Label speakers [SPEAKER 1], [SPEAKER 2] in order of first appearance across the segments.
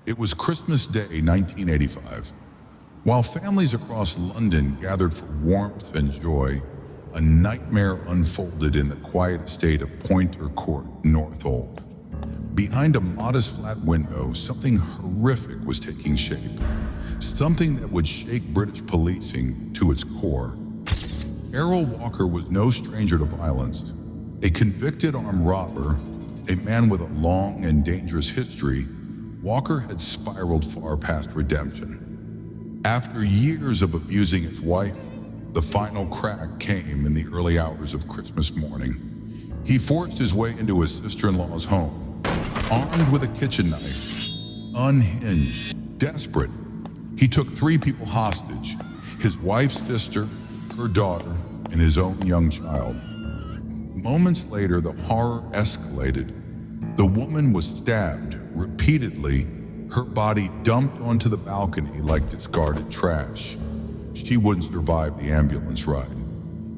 [SPEAKER 1] It was Christmas Day, 1985. While families across London gathered for warmth and joy, a nightmare unfolded in the quiet estate of Pointer Court, Northolt. Behind a modest flat window, something horrific was taking shape. Something that would shake British policing to its core. Errol Walker was no stranger to violence. A convicted armed robber, a man with a long and dangerous history, Walker had spiraled far past redemption. After years of abusing his wife, the final crack came in the early hours of Christmas morning. He forced his way into his sister-in-law's home, armed with a kitchen knife. Unhinged, desperate, he took 3 people hostage: his wife's sister, her daughter, and his own young child. Moments later, the horror escalated. The woman was stabbed repeatedly, her body dumped onto the balcony like discarded trash. She wouldn't survive the ambulance ride.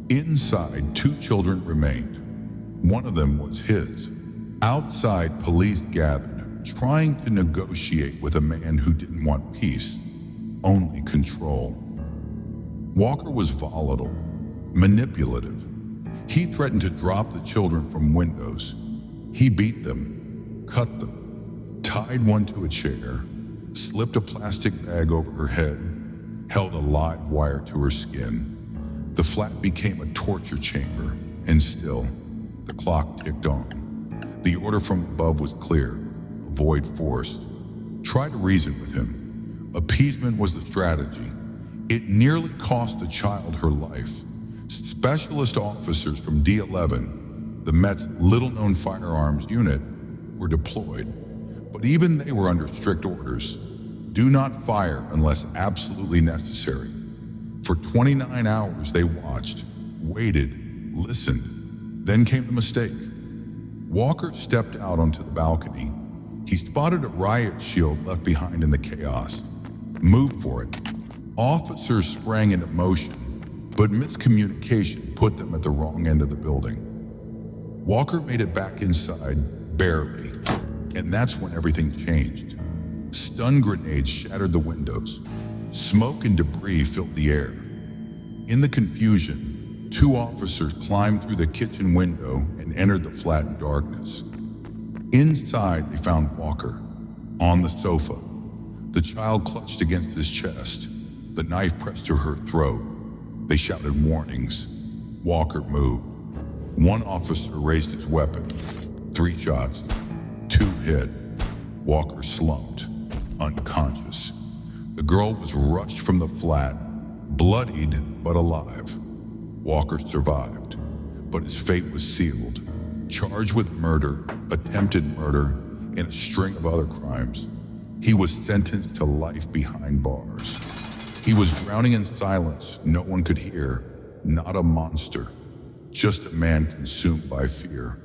[SPEAKER 1] Inside, 2 children remained. One of them was his. Outside, police gathered, trying to negotiate with a man who didn't want peace, only control. Walker was volatile, manipulative. He threatened to drop the children from windows. He beat them, cut them, tied one to a chair, slipped a plastic bag over her head, held a live wire to her skin. The flat became a torture chamber, and still, the clock ticked on. The order from above was clear: avoid force. Try to reason with him. Appeasement was the strategy. It nearly cost a child her life. Specialist officers from D11, the Met's little-known firearms unit, were deployed. But even they were under strict orders. Do not fire unless absolutely necessary. For 29 hours they watched, waited, listened. Then came the mistake. Walker stepped out onto the balcony. He spotted a riot shield left behind in the chaos. Moved for it. Officers sprang into motion, but miscommunication put them at the wrong end of the building. Walker made it back inside, barely, and that's when everything changed. Stun grenades shattered the windows. Smoke and debris filled the air. In the confusion, 2 officers climbed through the kitchen window and entered the flat in darkness. Inside, they found Walker, on the sofa. The child clutched against his chest, the knife pressed to her throat. They shouted warnings. Walker moved. One officer raised his weapon. 3 shots, 2 hit. Walker slumped, unconscious. The girl was rushed from the flat, bloodied but alive. Walker survived, but his fate was sealed, charged with murder, attempted murder, and a string of other crimes. He was sentenced to life behind bars. He was drowning in silence no one could hear, not a monster, just a man consumed by fear.